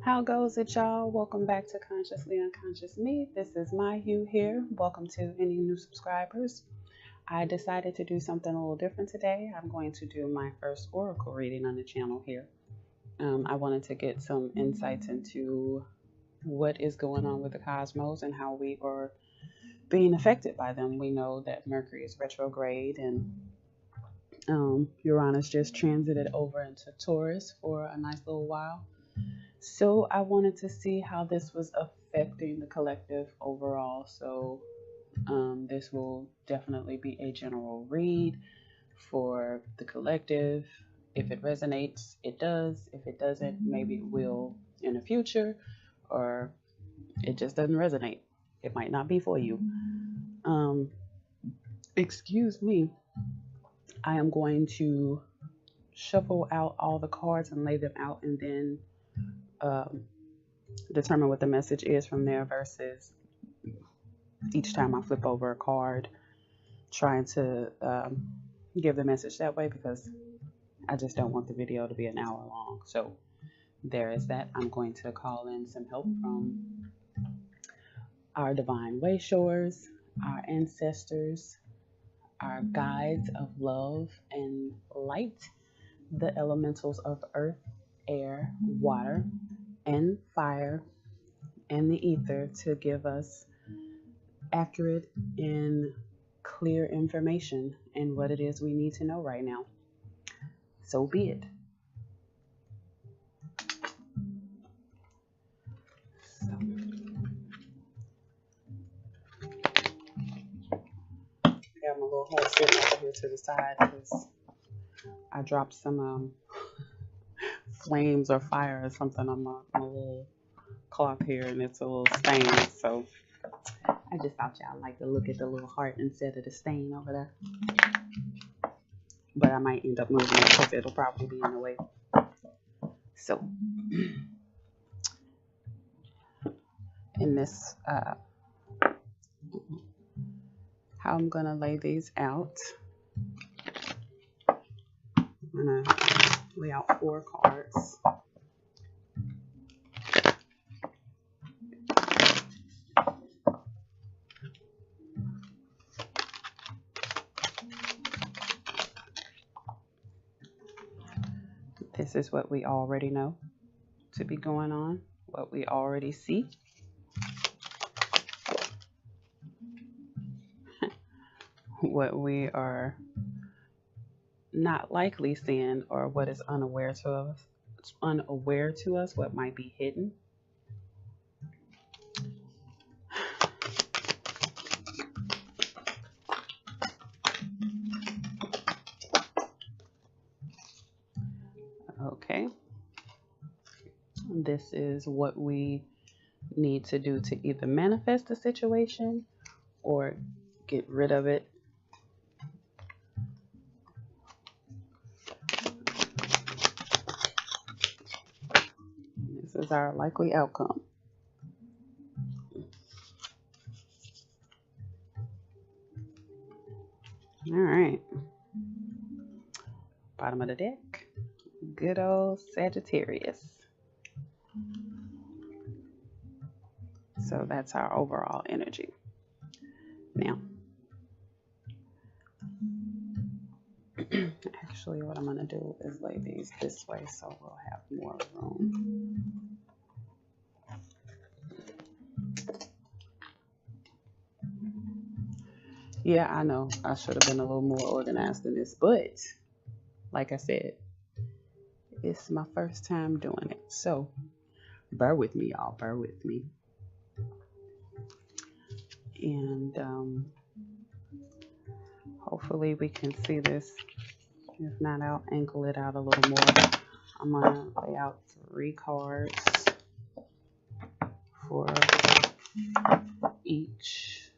How goes it, y'all? Welcome back to Consciously Unconscious Me. This is my Hugh here. Welcome to any new subscribers. I decided to do something a little different today. I'm going to do my first oracle reading on the channel here. I wanted to get some insights into what is going on with the cosmos and how we are being affected by them. We know that Mercury is retrograde and Uranus just transited over into Taurus for a nice little while. So I wanted to see how this was affecting the collective overall. So this will definitely be a general read for the collective. If it resonates, it does. If it doesn't, maybe it will in the future, or it just doesn't resonate. It might not be for you. Excuse me. I am going to shuffle out all the cards and lay them out, and then determine what the message is from there, versus each time I flip over a card trying to give the message that way, because I just don't want the video to be an hour long. So there is that. I'm going to call in some help from our divine wayshores, our ancestors, our guides of love and light, the elementals of earth, air, water, and fire, and the ether, to give us accurate and clear information and what it is we need to know right now. So be it. So, I got my little horse sitting over here to the side because I dropped some flames or fire or something on my little cloth here, and it's a little stained. So I just thought y'all like to look at the little heart instead of the stain over there. But I might end up moving it because it'll probably be in the way. So in this, how I'm gonna lay these out, I'm gonna lay out 4 cards. This is what we already know to be going on, what we already see. What we are not likely seeing, or what is unaware to us, what might be hidden. Okay. This is what we need to do to either manifest the situation or get rid of it. This is our likely outcome. All right. Bottom of the deck. Good old Sagittarius. So that's our overall energy. Now, actually what I'm going to do is lay these this way so we'll have more room. Yeah, I know I should have been a little more organized than this, but like I said, it's my first time doing it. So bear with me, y'all. Bear with me. And hopefully we can see this. If not, I'll angle it out a little more. I'm going to lay out 3 cards for each,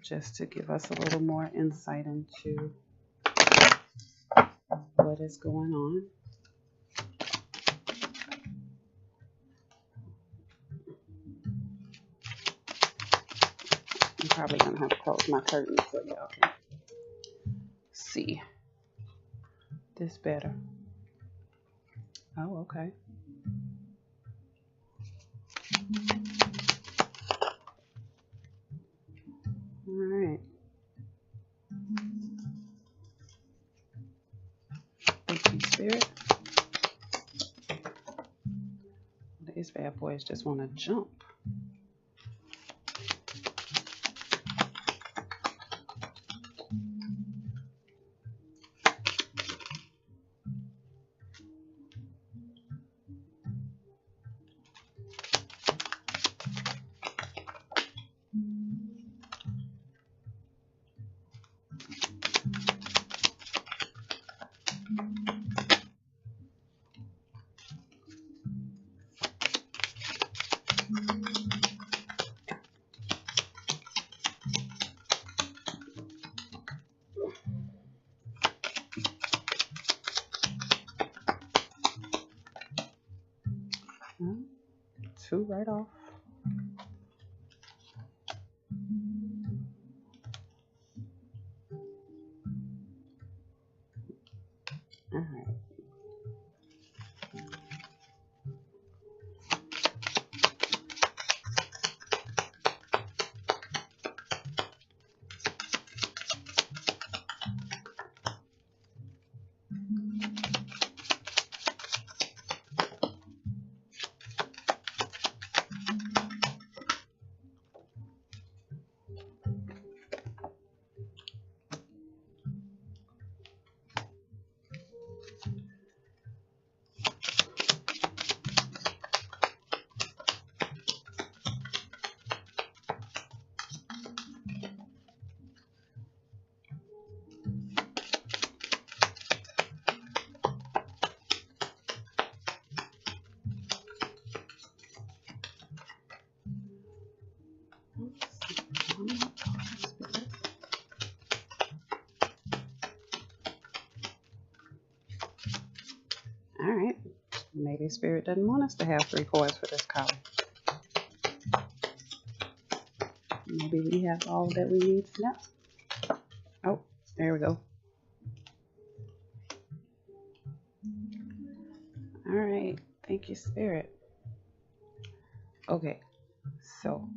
just to give us a little more insight into what is going on. I'm probably going to have to close my curtains so y'all can see this better. Oh, okay. All right. Thank you, Spirit. These bad boys just want to jump. Two right off. All right. All right. Maybe Spirit doesn't want us to have 3 cards for this column. Maybe we have all that we need to know. Oh, there we go. All right. Thank you, Spirit. Okay. So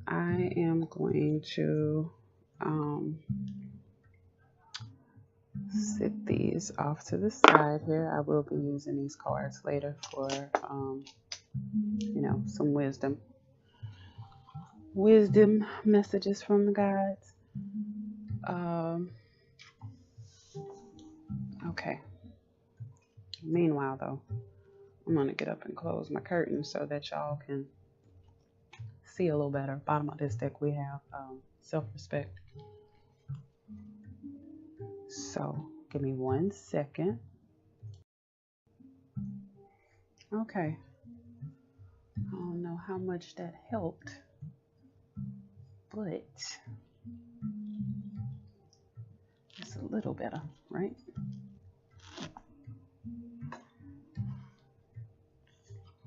I am going to sit these off to the side here. I will be using these cards later for, you know, some wisdom messages from the guides. Okay. Meanwhile, though, I'm going to get up and close my curtain so that y'all can see a little better. Bottom of this deck, we have self-respect. So give me 1 second. Okay. I don't know how much that helped, but it's a little better, right?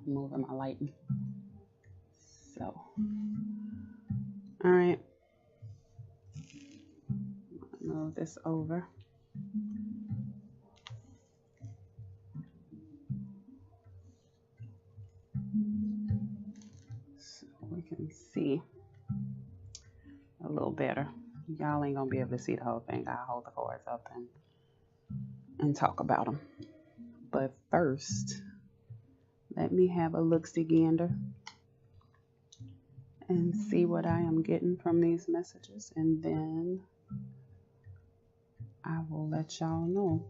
Moving my lighting. So, all right. Move this over. So we can see a little better. Y'all ain't gonna be able to see the whole thing. I'll hold the cards up and talk about them. But first, let me have a look-see gander and see what I am getting from these messages, and then I will let y'all know.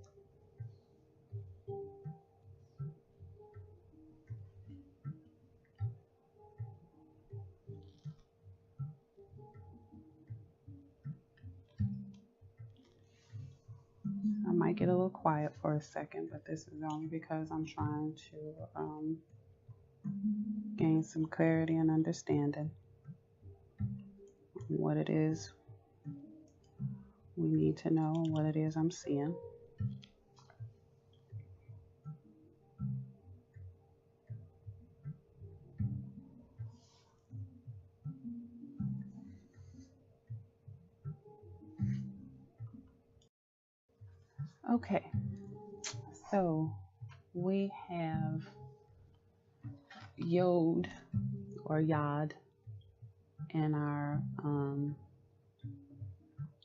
I might get a little quiet for a second, but this is only because I'm trying to gain some clarity and understanding on what it is we need to know and what it is I'm seeing. Okay, so we have Yod or Yod and our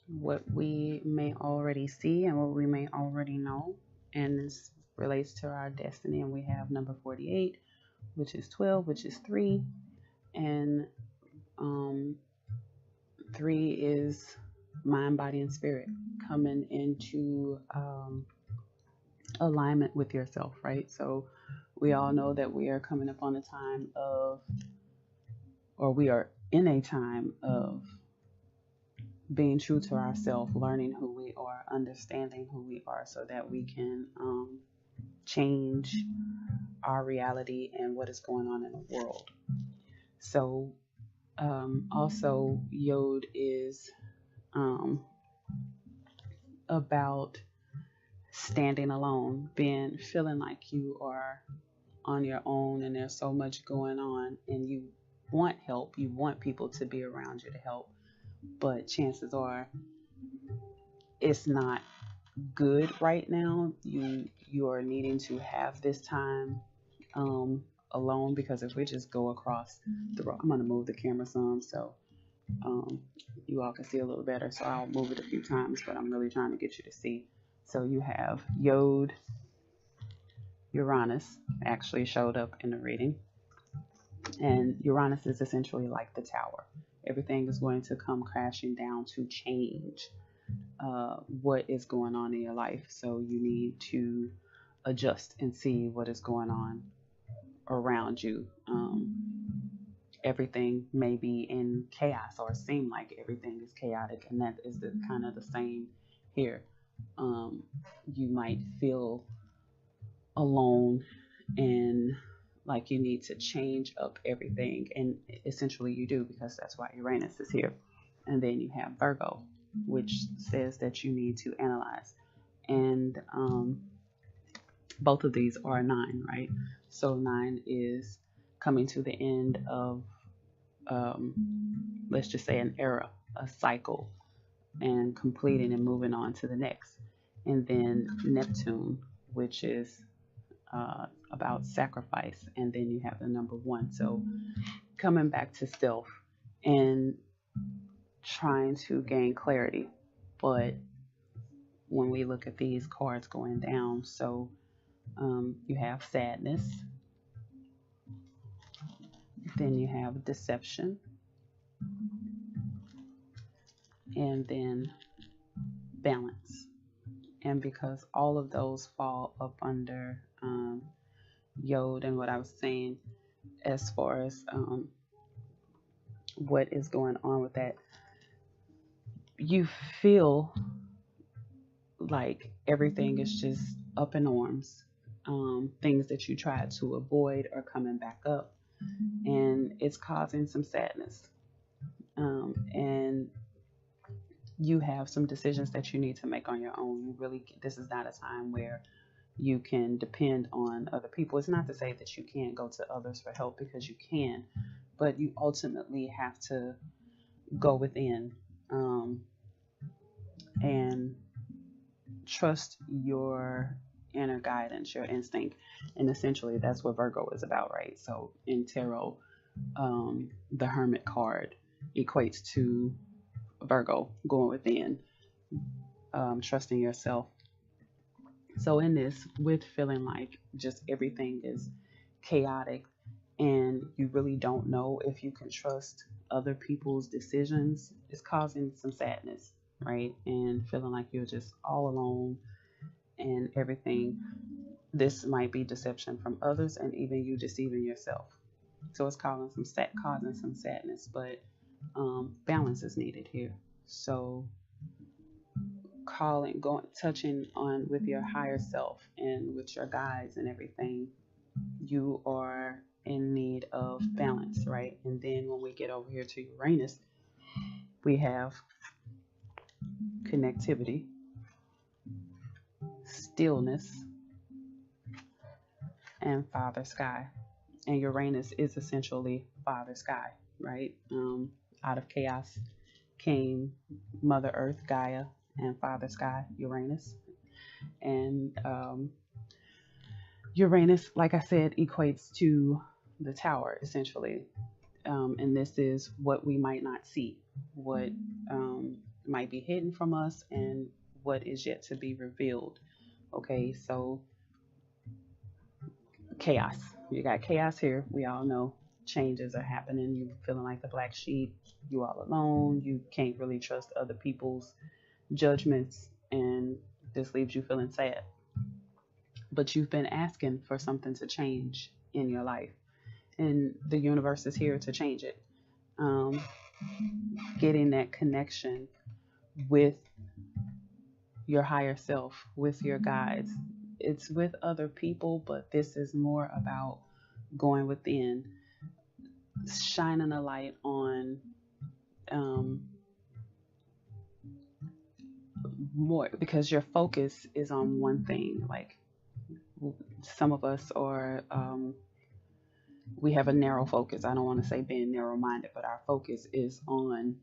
what we may already see and what we may already know, and this relates to our destiny. And we have number 48, which is 12, which is 3, and 3 is mind, body, and spirit coming into alignment with yourself, right? So we all know that we are coming upon a time of, or we are in a time of being true to ourselves, learning who we are, understanding who we are, so that we can change our reality and what is going on in the world. So also Yod is about standing alone, feeling like you are on your own and there's so much going on and you want help, you want people to be around you to help, but chances are it's not good right now. You are needing to have this time alone, because if we just go across the road, I'm going to move the camera some so you all can see a little better, so I'll move it a few times, but I'm really trying to get you to see. So you have Yod, Uranus actually showed up in the reading, and Uranus is essentially like the tower. Everything is going to come crashing down to change what is going on in your life. So you need to adjust and see what is going on around you. Everything may be in chaos or seem like everything is chaotic, and that is the kind of the same here. You might feel alone and like you need to change up everything, and essentially you do, because that's why Uranus is here. And then you have Virgo, which says that you need to analyze, and both of these are 9, right? So 9 is coming to the end of let's just say an era, a cycle, and completing and moving on to the next. And then Neptune, which is about sacrifice, and then you have the number 1. So coming back to self and trying to gain clarity. But when we look at these cards going down, so you have sadness, then you have deception, and then balance. And because all of those fall up under Yod, and what I was saying as far as what is going on with that, you feel like everything is just up in arms. Things that you tried to avoid are coming back up, and it's causing some sadness. And you have some decisions that you need to make on your own. This is not a time where you can depend on other people. It's not to say that you can't go to others for help, because you can, but you ultimately have to go within and trust your inner guidance, your instinct. And essentially that's what Virgo is about, right? So in tarot, the Hermit card equates to Virgo, going within, trusting yourself. So in this, with feeling like just everything is chaotic and you really don't know if you can trust other people's decisions, it's causing some sadness, right? And feeling like you're just all alone and everything. This might be deception from others and even you deceiving yourself. So it's causing some sadness, but balance is needed here. So touching on with your higher self and with your guides and everything, you are in need of balance, right? And then when we get over here to Uranus, we have connectivity, stillness, and Father Sky. And Uranus is essentially Father Sky, right? Out of chaos came Mother Earth, Gaia, and Father Sky, Uranus. And Uranus, like I said, equates to the tower, essentially. And this is what we might not see, what might be hidden from us, and what is yet to be revealed. Okay, so chaos. You got chaos here. We all know changes are happening. You're feeling like the black sheep. You all alone. You can't really trust other people's judgments, and this leaves you feeling sad. But you've been asking for something to change in your life, and the universe is here to change it. Um, Getting that connection with your higher self, with your guides. It's with other people, but this is more about going within, shining a light on um, more, because your focus is on one thing. Like some of us are, we have a narrow focus. I don't want to say being narrow minded, but our focus is on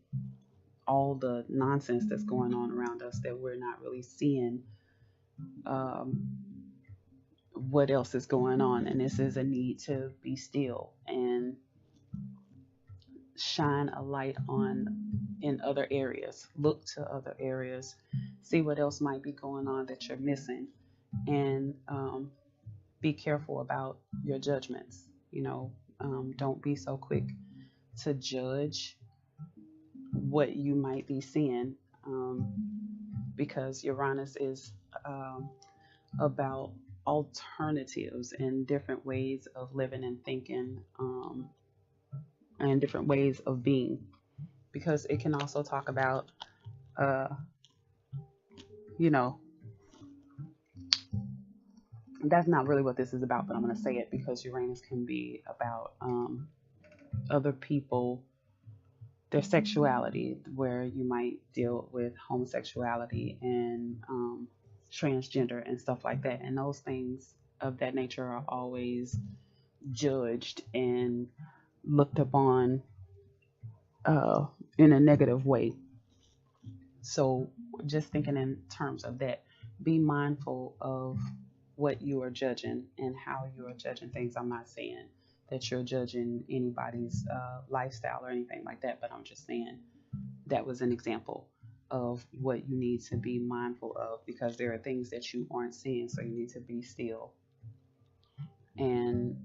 all the nonsense that's going on around us that we're not really seeing um, what else is going on. And this is a need to be still and shine a light on in other areas. Look to other areas, see what else might be going on that you're missing, and be careful about your judgments. Don't be so quick to judge what you might be seeing, because Uranus is about alternatives and different ways of living and thinking, and different ways of being. Because it can also talk about, uh, you know, that's not really what this is about, but I'm going to say it because Uranus can be about other people, their sexuality, where you might deal with homosexuality and transgender and stuff like that. And those things of that nature are always judged and looked upon in a negative way. So, just thinking in terms of that, be mindful of what you are judging and how you are judging things. I'm not saying that you're judging anybody's lifestyle or anything like that, but I'm just saying that was an example of what you need to be mindful of, because there are things that you aren't seeing, so you need to be still and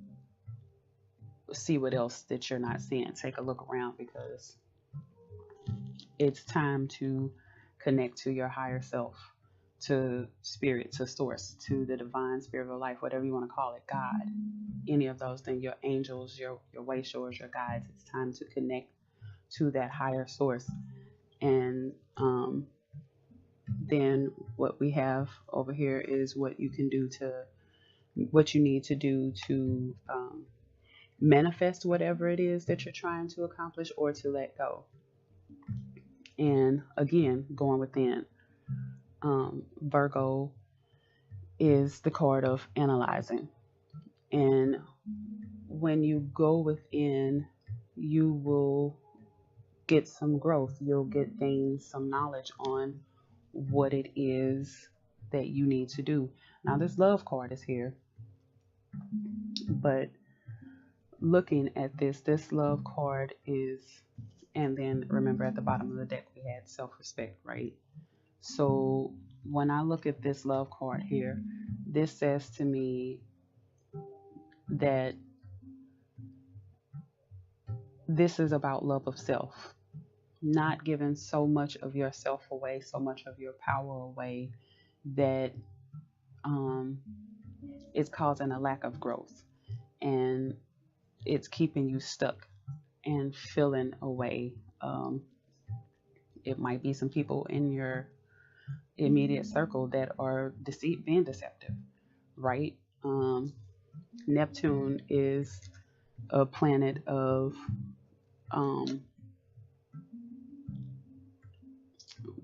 see what else that you're not seeing. Take a look around, because it's time to connect to your higher self, to spirit, to source, to the divine spirit of life, whatever you want to call it, God, any of those things, your angels, your way showers, your guides. It's time to connect to that higher source. And then what we have over here is what you can do to, what you need to do to manifest whatever it is that you're trying to accomplish, or to let go. And again, going within. Virgo is the card of analyzing. And when you go within, you will get some growth. You'll gain some knowledge on what it is that you need to do. Now, this love card is here, but looking at this love card is, and then remember at the bottom of the deck we had self-respect, right? So when I look at this love card here, this says to me that this is about love of self, not giving so much of yourself away, so much of your power away, that it's causing a lack of growth, and it's keeping you stuck and feeling away. It might be some people in your immediate circle that are being deceptive, right? Neptune is a planet of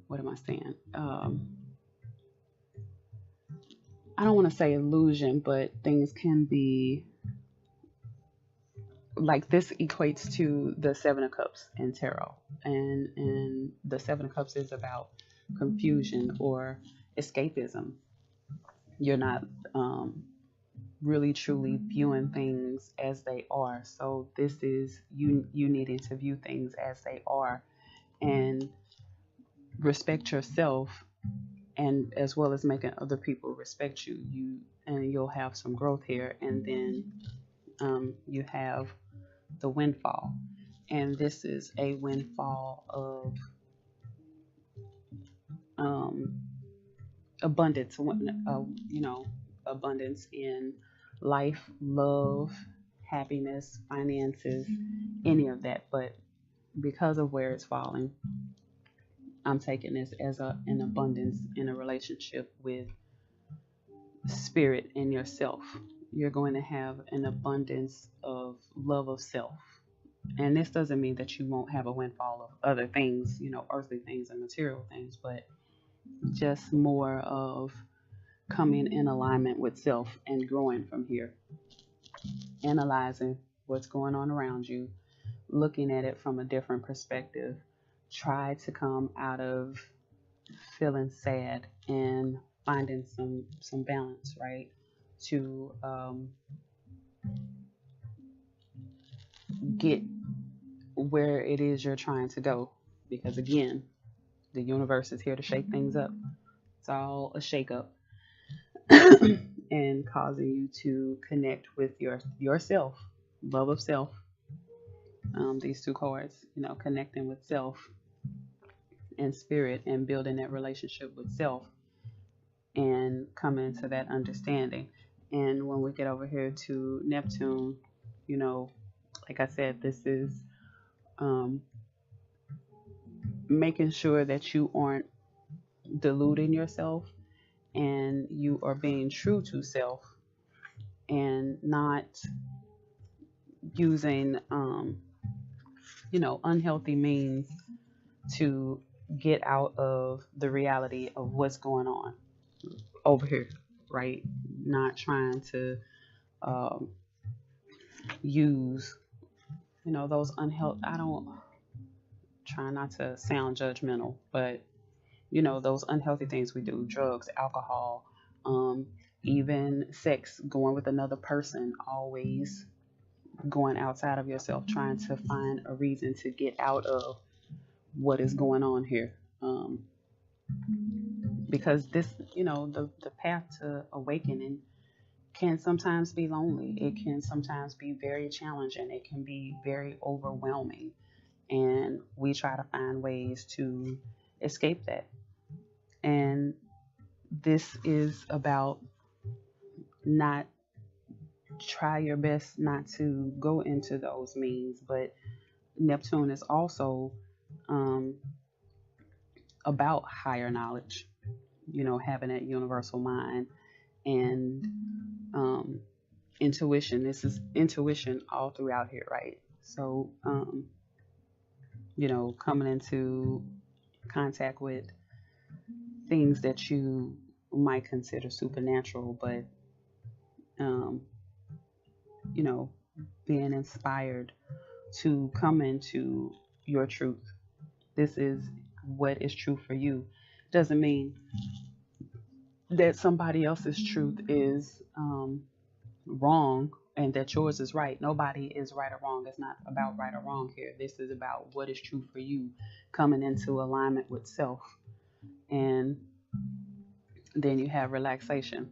what am I saying? I don't want to say illusion, but things can be like, this equates to the Seven of Cups in tarot, and the Seven of Cups is about confusion or escapism. You're not really truly viewing things as they are. So this is you needing to view things as they are and respect yourself, and as well as making other people respect you, and you'll have some growth here. And then you have the windfall, and this is a windfall of um, abundance, abundance in life, love, happiness, finances, any of that. But because of where it's falling, I'm taking this as an abundance in a relationship with spirit and yourself. You're going to have an abundance of love of self. And this doesn't mean that you won't have a windfall of other things, earthly things and material things, but just more of coming in alignment with self and growing from here, analyzing what's going on around you, looking at it from a different perspective. Try to come out of feeling sad and finding some balance, right? To get where it is you're trying to go, because again, the universe is here to shake things up. It's all a shake up. And causing you to connect with yourself, love of self. These two cards, connecting with self and spirit and building that relationship with self and coming to that understanding. And when we get over here to Neptune, like I said, this is um, making sure that you aren't deluding yourself and you are being true to self and not using unhealthy means to get out of the reality of what's going on over here, right? Not trying to um, use those unhealthy, I don't try not to sound judgmental, but those unhealthy things we do, drugs, alcohol, um, even sex, going with another person, always going outside of yourself, trying to find a reason to get out of what is going on here. Because this, the path to awakening can sometimes be lonely. It can sometimes be very challenging. It can be very overwhelming. And we try to find ways to escape that. And this is about not try your best not to go into those means, but Neptune is also um, about higher knowledge, having that universal mind and intuition. This is intuition all throughout here, right? So, coming into contact with things that you might consider supernatural, but, um, you know, being inspired to come into your truth. This is what is true for you. Doesn't mean that somebody else's truth is wrong and that yours is right. Nobody is right or wrong. It's not about right or wrong here. This is about what is true for you, coming into alignment with self. And then you have relaxation,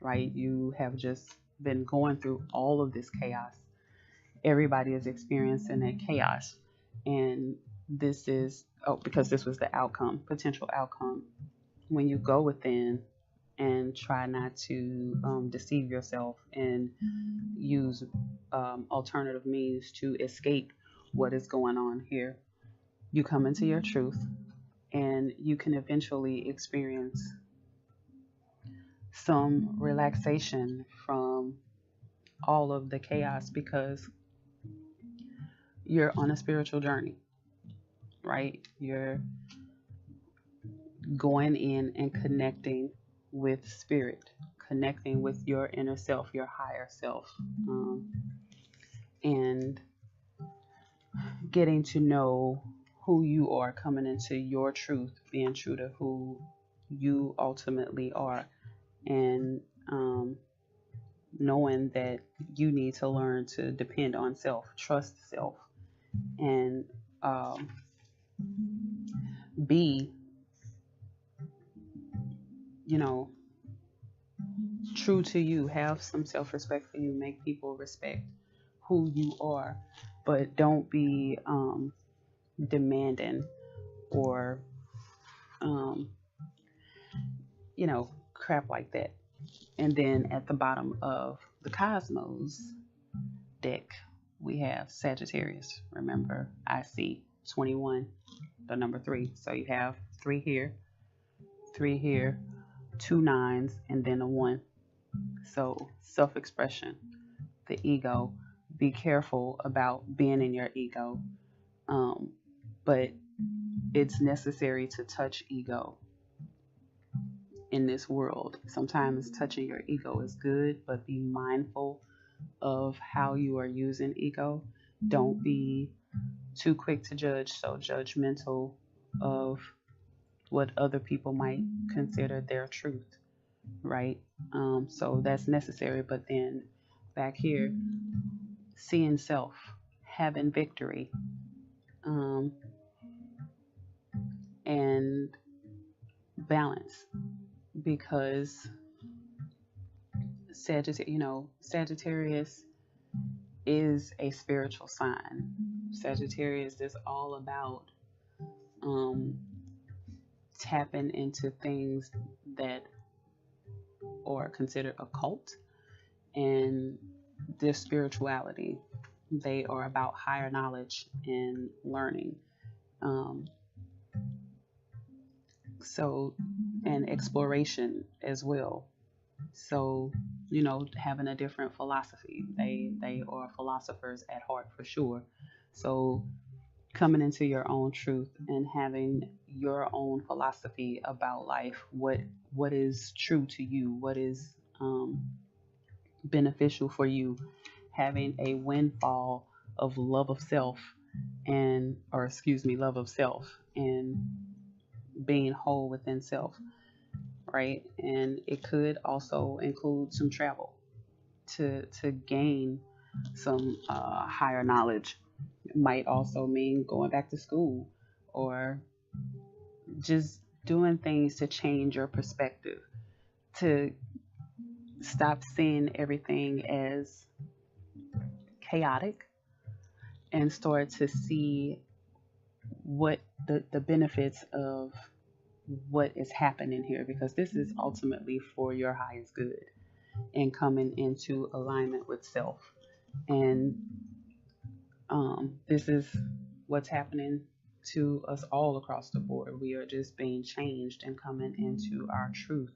right? You have just been going through all of this chaos. Everybody is experiencing that chaos. And this is, because this was the outcome, potential outcome. When you go within and try not to deceive yourself and use alternative means to escape what is going on here, you come into your truth and you can eventually experience some relaxation from all of the chaos because you're on a spiritual journey, right? You're going in and connecting with spirit, connecting with your inner self, your higher self, and getting to know who you are, coming into your truth, being true to who you ultimately are, and knowing that you need to learn to depend on self, trust self, and um, be, you know, true to you, have some self respect for you, make people respect who you are, but don't be demanding or, um, crap like that. And then at the bottom of the cosmos deck, we have Sagittarius. Remember, I see 21, the number 3. So you have 3 here, 3 here, 2 nines, and then a 1. So self expression, the ego. Be careful about being in your ego. But it's necessary to touch ego in this world. Sometimes touching your ego is good, but be mindful of how you are using ego. Don't be too quick to judge, so judgmental of what other people might consider their truth, right? So that's necessary. But then back here, seeing self, having victory, and balance, because Sagittarius is a spiritual sign. Sagittarius is all about tapping into things that are considered occult and their spirituality. They are about higher knowledge and learning. And exploration as well. So, having a different philosophy. They are philosophers at heart for sure. So coming into your own truth and having your own philosophy about life, what is true to you, what is beneficial for you, having a windfall of love of self love of self and being whole within self, right? And it could also include some travel to gain some higher knowledge. It might also mean going back to school or just doing things to change your perspective, to stop seeing everything as chaotic and start to see what the benefits of what is happening here, because this is ultimately for your highest good and coming into alignment with self. And this is what's happening to us all across the board. We are just being changed and coming into our truth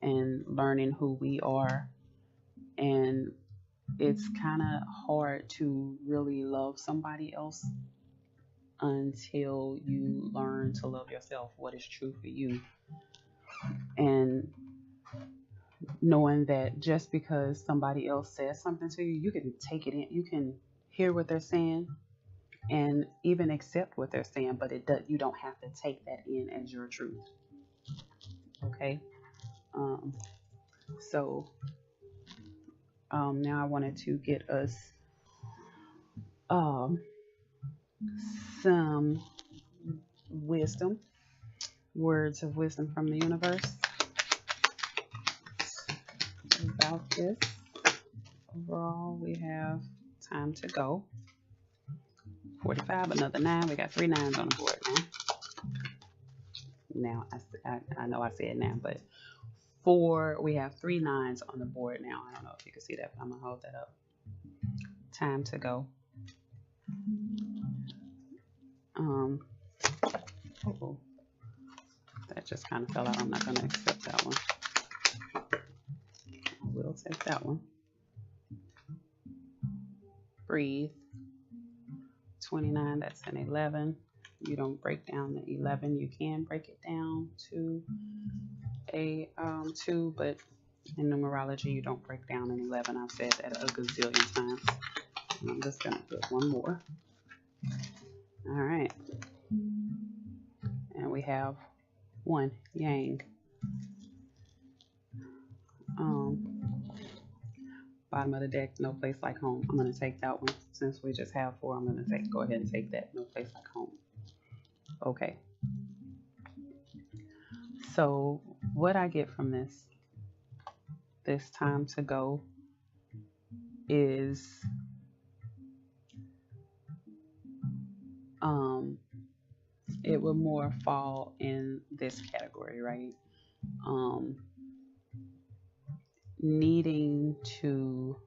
and learning who we are. And it's kind of hard to really love somebody else until you learn to love yourself, what is true for you. And knowing that just because somebody else says something to you, you can take it in, you can hear what they're saying and even accept what they're saying, but you don't have to take that in as your truth. Okay. So now I wanted to get us some wisdom, words of wisdom from the universe about this. Overall, we have time to go. 45, another 9. We got 3 9s on the board now. Now, I know I said now, but 4, we have 3 9s on the board now. I don't know if you can see that, but I'm going to hold that up. Time to go. Oh, that just kind of fell out. I'm not going to accept that one. I will take that one. Breathe. 29, that's an 11. You don't break down the 11. You can break it down to a 2, but in numerology, you don't break down an 11. I've said that a gazillion times. And I'm just going to put one more. All right. And we have 1, Yang. Bottom of the deck, no place like home. I'm going to take that one. Since we just have 4, I'm going to go ahead and take that. No place like home. Okay. So what I get from this time to go is it would more fall in this category, right? Needing to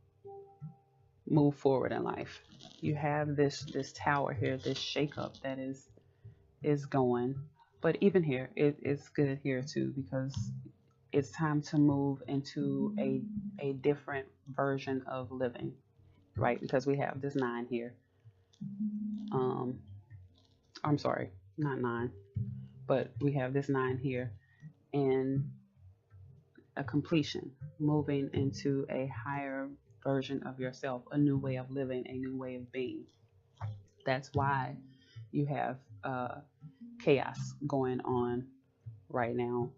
move forward in life. You have this tower here, this shakeup that is going, but even here it's good here too, because it's time to move into a different version of living, right? Because we have this 9 here. I'm sorry, not 9, but we have this 9 here, and a completion, moving into a higher version of yourself, a new way of living, a new way of being. That's why you have chaos going on right now.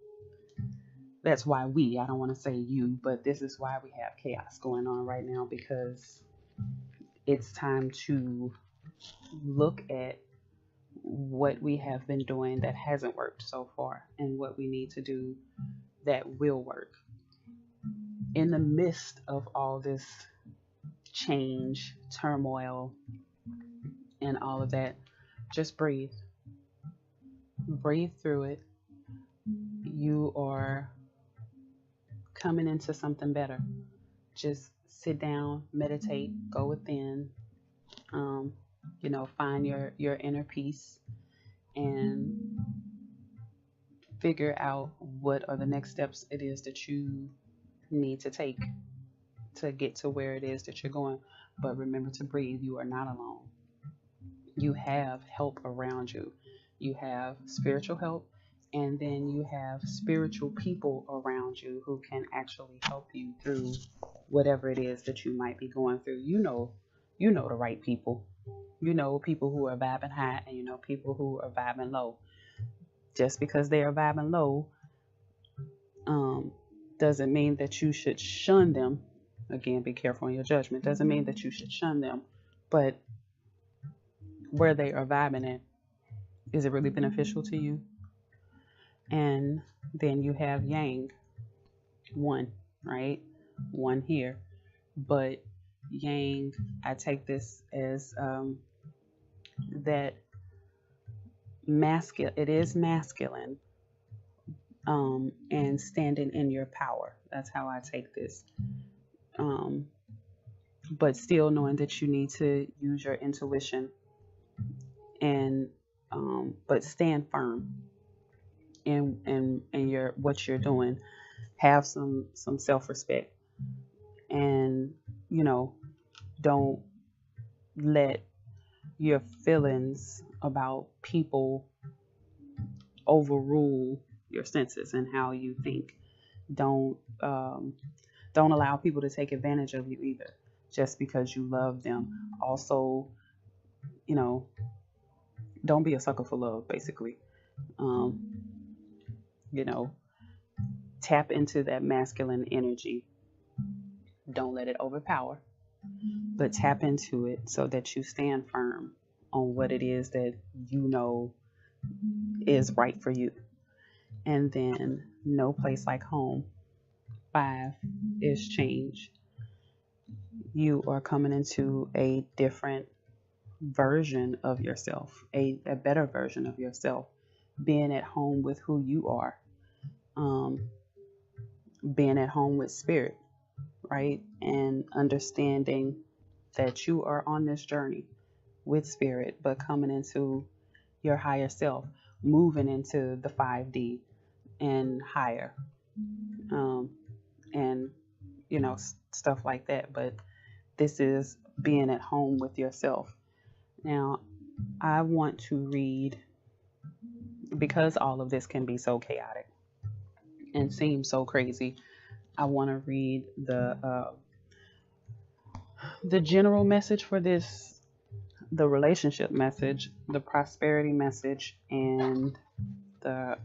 That's why I don't want to say you, but this is why we have chaos going on right now, because it's time to look at what we have been doing that hasn't worked so far and what we need to do that will work. In the midst of all this change, turmoil, and all of that, just breathe. Breathe through it. You are coming into something better. Just sit down, meditate, go within, find your inner peace and figure out what are the next steps it is that you need to take to get to where it is that you're going. But remember to breathe. You are not alone. You have help around you. You have spiritual help, and then you have spiritual people around you who can actually help you through whatever it is that you might be going through. You know the right people. You know people who are vibing high, and you know people who are vibing low. Just because they are vibing low doesn't mean that you should shun them. Again, be careful in your judgment. Doesn't mean that you should shun them, but where they are vibing at, is it really beneficial to you? And then you have Yang, 1, right? 1 here, but Yang, I take this as that masculine. It is masculine, and standing in your power. That's how I take this. But still knowing that you need to use your intuition and but stand firm in your what you're doing. Have some self-respect, and don't let your feelings about people overrule your senses and how you think. Don't allow people to take advantage of you either, just because you love them. Also, don't be a sucker for love, basically. Tap into that masculine energy. Don't let it overpower, but tap into it so that you stand firm on what it is that you know is right for you. And then no place like home. 5 is change. You are coming into a different version of yourself, a better version of yourself, being at home with who you are, being at home with spirit, right? And understanding that you are on this journey with spirit, but coming into your higher self, moving into the 5D and higher, and stuff like that. But this is being at home with yourself. Now, I want to read, because all of this can be so chaotic and seem so crazy, I want to read the general message for this, the relationship message, the prosperity message, and the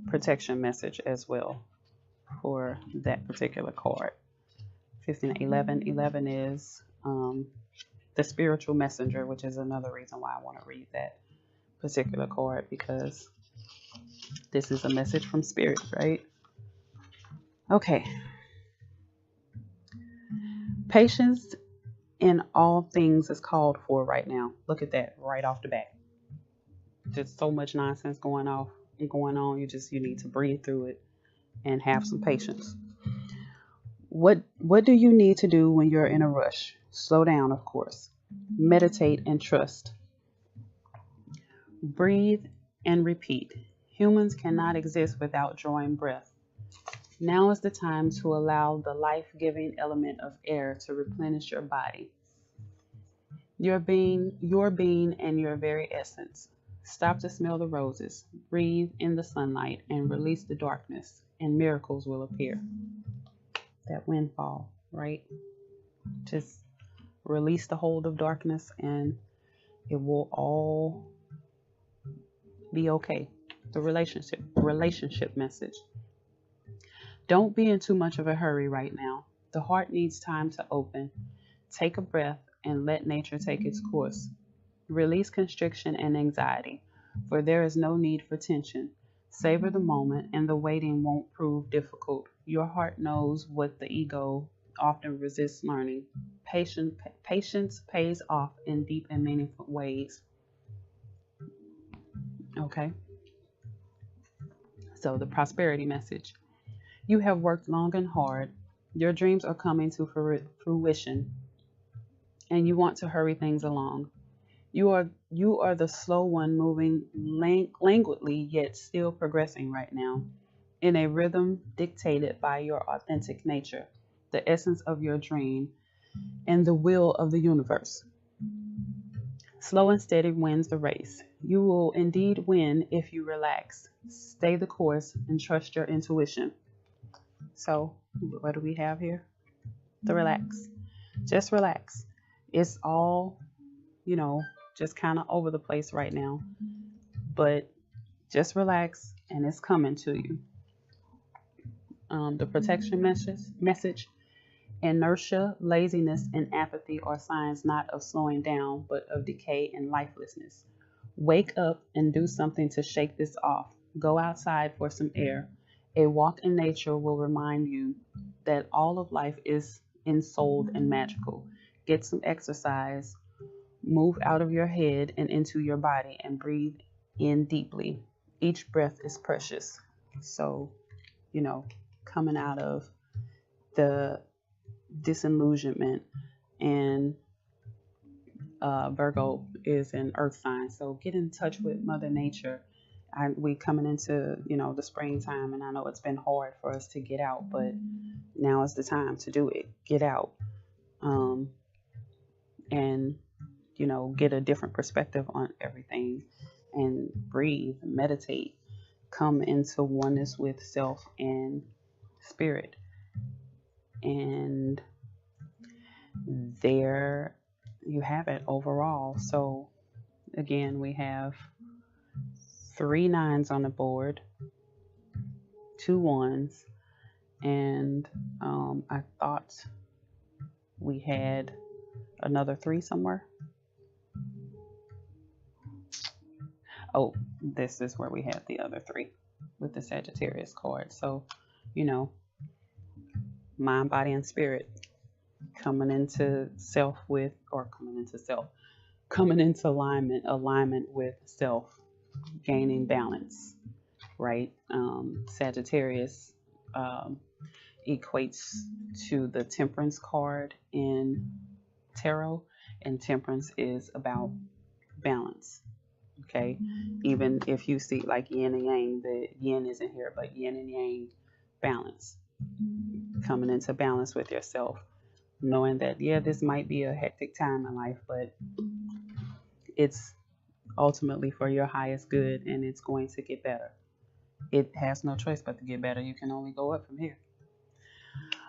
protection message as well for that particular card. 15, 11. 11 is the spiritual messenger, which is another reason why I want to read that particular card, because this is a message from spirit, right? Okay. Patience in all things is called for right now. Look at that right off the bat. Just so much nonsense going on. You need to breathe through it and have some patience. What do you need to do when you're in a rush? Slow down, of course. Meditate and trust. Breathe and repeat. Humans cannot exist without drawing breath. Now is the time to allow the life-giving element of air to replenish your body. Your being and your very essence. Stop to smell the roses, breathe in the sunlight, and release the darkness, and miracles will appear. That windfall, right? Just release the hold of darkness and it will all be okay. The relationship message. Don't be in too much of a hurry right now. The heart needs time to open. Take a breath and let nature take its course. Release constriction and anxiety, for there is no need for tension. Savor the moment, and the waiting won't prove difficult. Your heart knows what the ego often resists learning. Patience pays off in deep and meaningful ways. Okay. So the prosperity message. You have worked long and hard. Your dreams are coming to fruition, and you want to hurry things along. You are the slow one, moving languidly yet still progressing right now, in a rhythm dictated by your authentic nature, the essence of your dream, and the will of the universe. Slow and steady wins the race. You will indeed win if you relax, stay the course, and trust your intuition. So, what do we have here? The relax. Just relax. It's all, just kind of over the place right now. But just relax and it's coming to you. The protection message. Inertia, laziness, and apathy are signs not of slowing down, but of decay and lifelessness. Wake up and do something to shake this off. Go outside for some air. A walk in nature will remind you that all of life is ensouled and magical. Get some exercise. Move out of your head and into your body and breathe in deeply. Each breath is precious. So, coming out of the disillusionment, and Virgo is an earth sign, so get in touch with Mother Nature. We coming into the springtime, and I know it's been hard for us to get out, but now is the time to do it. Get out, and get a different perspective on everything, and breathe, meditate, come into oneness with self and spirit. And there you have it overall. So again, we have 3 9s on the board, 2 1s, and I thought we had another 3 somewhere. Oh, this is where we had the other 3 with the Sagittarius card. So, mind, body, and spirit coming into alignment with self, gaining balance, right? Sagittarius equates to the Temperance card in tarot, and Temperance is about balance. Okay, even if you see like yin and yang, the yin isn't here, but yin and yang, balance, coming into balance with yourself, knowing that this might be a hectic time in life, but it's ultimately for your highest good, and it's going to get better. It has no choice but to get better. You can only go up from here.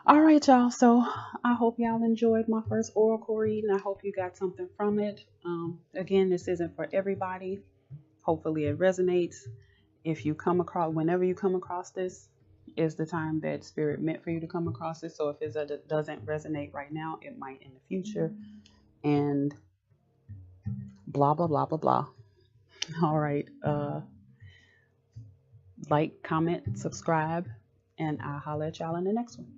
All right, y'all. So I hope y'all enjoyed my first oracle reading. I hope you got something from it. Again, this isn't for everybody. Hopefully it resonates. Whenever you come across this is the time that spirit meant for you to come across it. So if it doesn't resonate right now, it might in the future. And blah, blah, blah, blah, blah. All right. Like, comment, subscribe, and I'll holler at y'all in the next one.